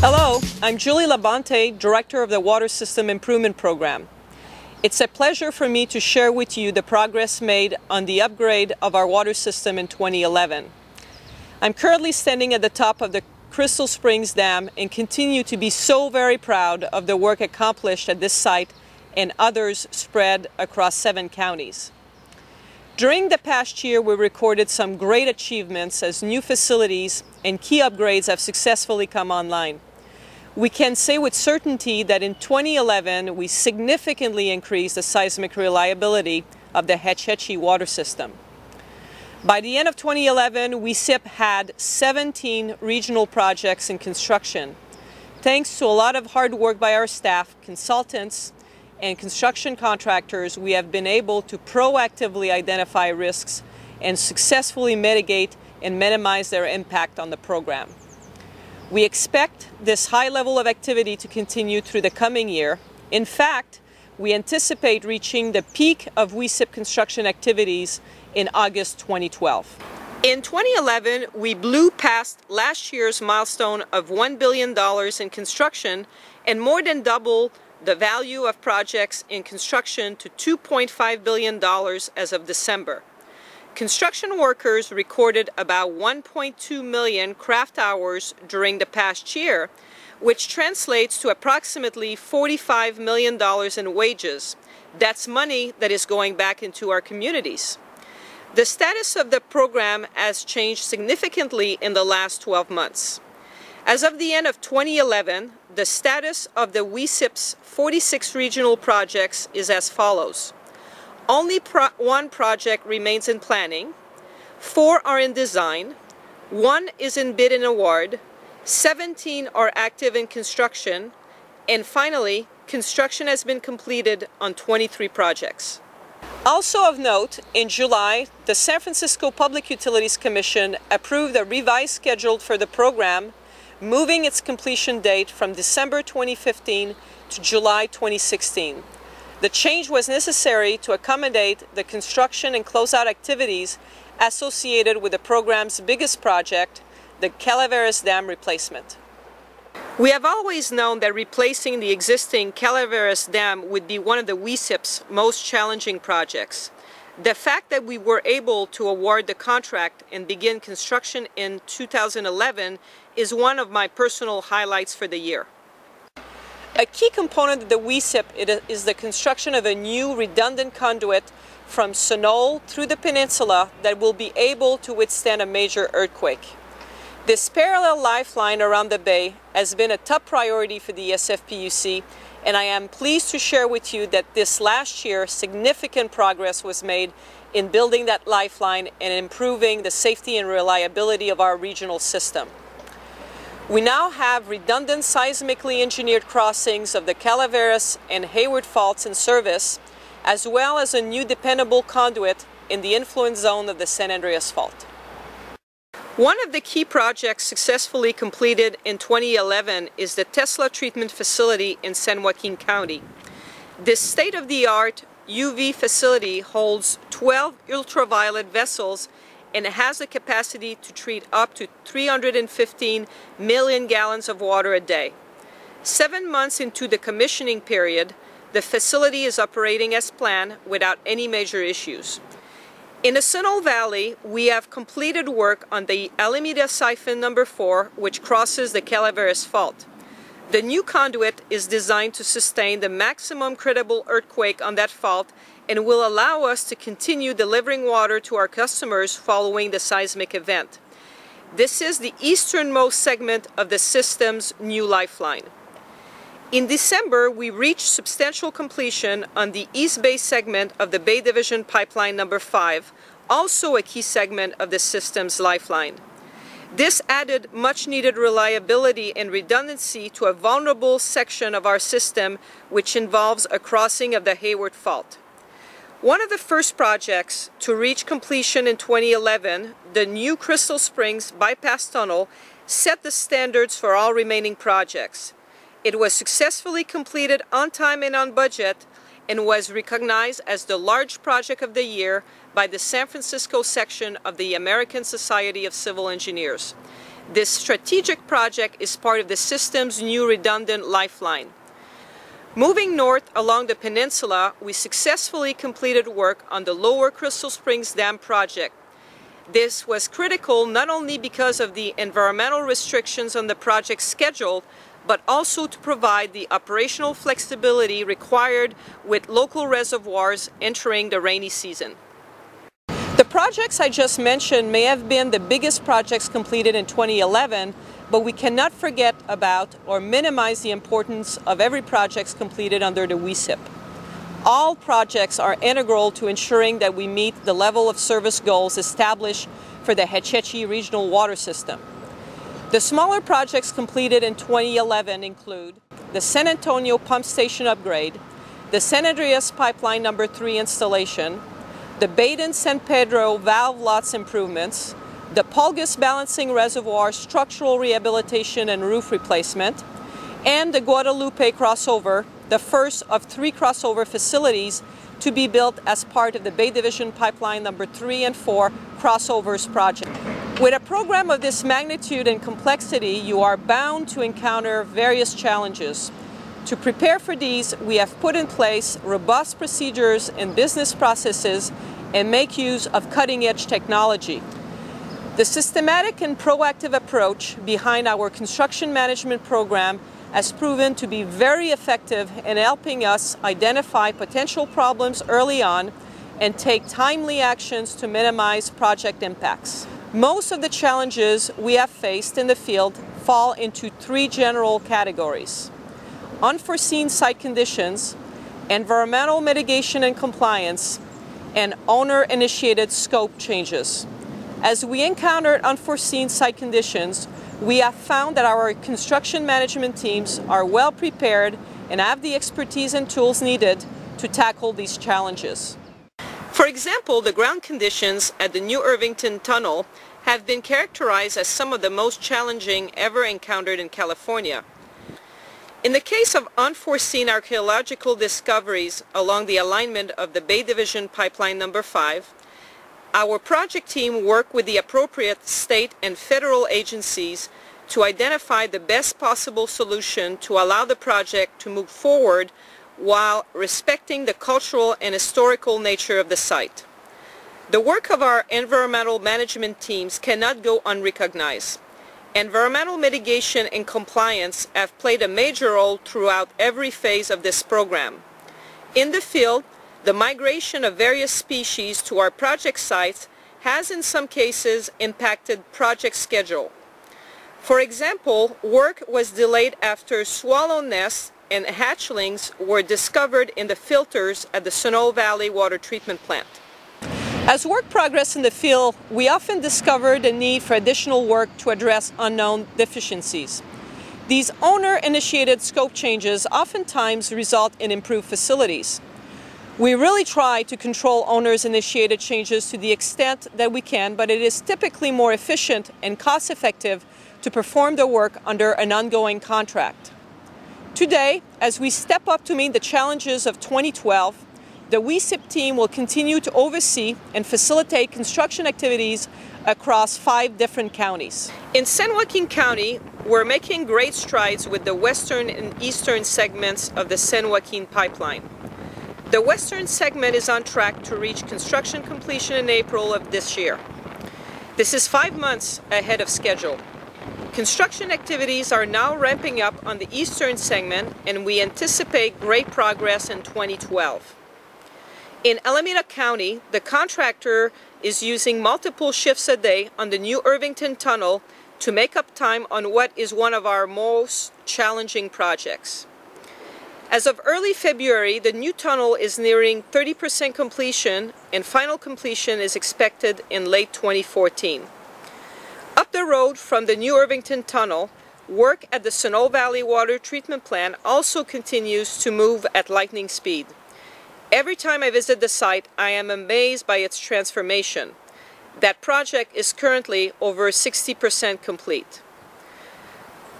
Hello, I'm Julie Labonte, Director of the Water System Improvement Program. It's a pleasure for me to share with you the progress made on the upgrade of our water system in 2011. I'm currently standing at the top of the Crystal Springs Dam and continue to be so very proud of the work accomplished at this site and others spread across 7 counties. During the past year, we recorded some great achievements as new facilities and key upgrades have successfully come online. We can say with certainty that in 2011, we significantly increased the seismic reliability of the Hetch Hetchy water system. By the end of 2011, WSIP had 17 regional projects in construction. Thanks to a lot of hard work by our staff, consultants, and construction contractors, we have been able to proactively identify risks and successfully mitigate and minimize their impact on the program. We expect this high level of activity to continue through the coming year. In fact, we anticipate reaching the peak of WSIP construction activities in August 2012. In 2011, we blew past last year's milestone of $1 billion in construction and more than doubled the value of projects in construction to $2.5 billion as of December. Construction workers recorded about 1.2 million craft hours during the past year, which translates to approximately $45 million in wages. That's money that is going back into our communities. The status of the program has changed significantly in the last 12 months. As of the end of 2011, the status of the WSIP's 46 regional projects is as follows. Only one project remains in planning, 4 are in design, 1 is in bid and award, 17 are active in construction, and finally, construction has been completed on 23 projects. Also of note, in July, the San Francisco Public Utilities Commission approved a revised schedule for the program, moving its completion date from December 2015 to July 2016. The change was necessary to accommodate the construction and closeout activities associated with the program's biggest project, the Calaveras Dam replacement. We have always known that replacing the existing Calaveras Dam would be one of the WSIP's most challenging projects. The fact that we were able to award the contract and begin construction in 2011 is one of my personal highlights for the year. A key component of the WSIP is the construction of a new redundant conduit from Sunol through the peninsula that will be able to withstand a major earthquake. This parallel lifeline around the bay has been a top priority for the SFPUC, and I am pleased to share with you that this last year significant progress was made in building that lifeline and improving the safety and reliability of our regional system. We now have redundant seismically engineered crossings of the Calaveras and Hayward faults in service, as well as a new dependable conduit in the influence zone of the San Andreas Fault. One of the key projects successfully completed in 2011 is the Tesla treatment facility in San Joaquin County. This state-of-the-art UV facility holds 12 ultraviolet vessels and has the capacity to treat up to 315 million gallons of water a day. 7 months into the commissioning period, the facility is operating as planned without any major issues. In the Sunol Valley, we have completed work on the ALAMEDA siphon number 4, which crosses the Calaveras Fault. The new conduit is designed to sustain the maximum credible earthquake on that fault and will allow us to continue delivering water to our customers following the seismic event. This is the easternmost segment of the system's new lifeline. In December, we reached substantial completion on the East Bay segment of the Bay Division Pipeline number 5, also a key segment of the system's lifeline. This added much-needed reliability and redundancy to a vulnerable section of our system, which involves a crossing of the Hayward Fault. One of the first projects to reach completion in 2011, the new Crystal Springs Bypass Tunnel, set the standards for all remaining projects. It was successfully completed on time and on budget and was recognized as the large project of the year by the San Francisco section of the American Society of Civil Engineers. This strategic project is part of the system's new redundant Lifeline. Moving north along the peninsula, we successfully completed work on the Lower Crystal Springs Dam project. This was critical not only because of the environmental restrictions on the project's schedule, but also to provide the operational flexibility required with local reservoirs entering the rainy season. The projects I just mentioned may have been the biggest projects completed in 2011, but we cannot forget about or minimize the importance of every project completed under the WSIP. All projects are integral to ensuring that we meet the level of service goals established for the Hetchetchee Regional Water System. The smaller projects completed in 2011 include the San Antonio Pump Station upgrade, the San Andreas Pipeline No. 3 installation, the Baden-San Pedro valve lots improvements, the Pulgus Balancing Reservoir structural rehabilitation and roof replacement, and the Guadalupe crossover, the first of 3 crossover facilities to be built as part of the Bay Division Pipeline No. 3 and 4 crossovers project. With a program of this magnitude and complexity, you are bound to encounter various challenges. To prepare for these, we have put in place robust procedures and business processes and make use of cutting-edge technology. The systematic and proactive approach behind our construction management program has proven to be very effective in helping us identify potential problems early on and take timely actions to minimize project impacts. Most of the challenges we have faced in the field fall into 3 general categories: unforeseen site conditions, environmental mitigation and compliance, and owner-initiated scope changes. As we encountered unforeseen site conditions, we have found that our construction management teams are well prepared and have the expertise and tools needed to tackle these challenges. For example, the ground conditions at the New Irvington Tunnel have been characterized as some of the most challenging ever encountered in California. In the case of unforeseen archaeological discoveries along the alignment of the Bay Division Pipeline No. 5, our project team worked with the appropriate state and federal agencies to identify the best possible solution to allow the project to move forward while respecting the cultural and historical nature of the site. The work of our environmental management teams cannot go unrecognized. Environmental mitigation and compliance have played a major role throughout every phase of this program. In the field, the migration of various species to our project sites has in some cases impacted project schedule. For example, work was delayed after swallow nests and hatchlings were discovered in the filters at the Sunol Valley Water Treatment Plant. As work progressed in the field, we often discovered the need for additional work to address unknown deficiencies. These owner-initiated scope changes oftentimes result in improved facilities. We really try to control owners-initiated changes to the extent that we can, but it is typically more efficient and cost-effective to perform the work under an ongoing contract. Today, as we step up to meet the challenges of 2012, the WSIP team will continue to oversee and facilitate construction activities across 5 different counties. In San Joaquin County, we're making great strides with the western and eastern segments of the San Joaquin Pipeline. The western segment is on track to reach construction completion in April of this year. This is 5 months ahead of schedule. Construction activities are now ramping up on the eastern segment, and we anticipate great progress in 2012. In Alameda County, the contractor is using multiple shifts a day on the New Irvington Tunnel to make up time on what is one of our most challenging projects. As of early February, the new tunnel is nearing 30% completion, and final completion is expected in late 2014. Up the road from the New Irvington Tunnel, work at the Sunol Valley Water Treatment Plant also continues to move at lightning speed. Every time I visit the site, I am amazed by its transformation. That project is currently over 60% complete.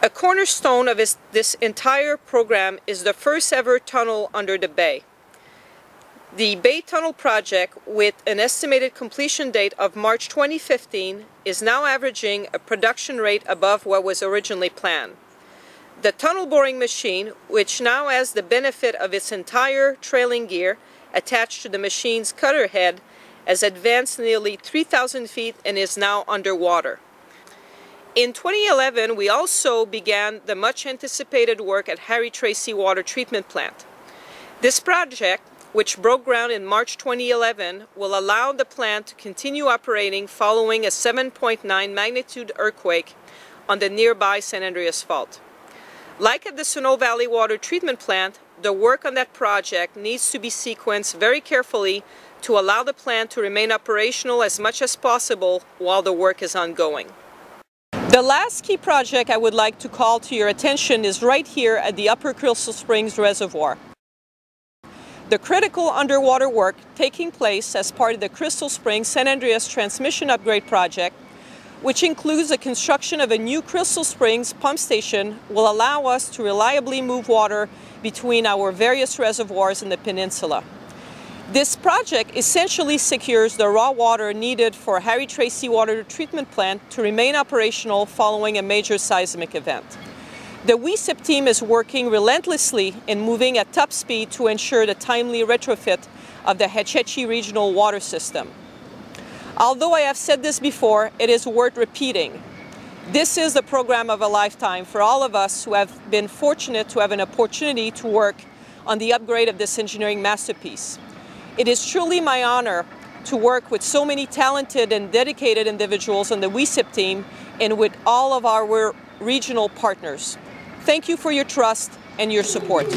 A cornerstone of this entire program is the first ever tunnel under the bay. The Bay Tunnel project, with an estimated completion date of March 2015, is now averaging a production rate above what was originally planned. The tunnel boring machine, which now has the benefit of its entire trailing gear attached to the machine's cutter head, has advanced nearly 3,000 feet and is now underwater. In 2011, we also began the much anticipated work at Harry Tracy Water Treatment Plant. This project, which broke ground in March 2011, will allow the plant to continue operating following a 7.9 magnitude earthquake on the nearby San Andreas Fault. Like at the Snow Valley Water Treatment Plant, the work on that project needs to be sequenced very carefully to allow the plant to remain operational as much as possible while the work is ongoing. The last key project I would like to call to your attention is right here at the Upper Crystal Springs Reservoir. The critical underwater work taking place as part of the Crystal Springs San Andreas Transmission Upgrade Project, which includes the construction of a new Crystal Springs pump station, will allow us to reliably move water between our various reservoirs in the peninsula. This project essentially secures the raw water needed for Harry Tracy Water Treatment Plant to remain operational following a major seismic event. The WSIP team is working relentlessly and moving at top speed to ensure the timely retrofit of the Hetch Hetchy Regional Water System. Although I have said this before, it is worth repeating. This is the program of a lifetime for all of us who have been fortunate to have an opportunity to work on the upgrade of this engineering masterpiece. It is truly my honor to work with so many talented and dedicated individuals on the WSIP team and with all of our regional partners. Thank you for your trust and your support.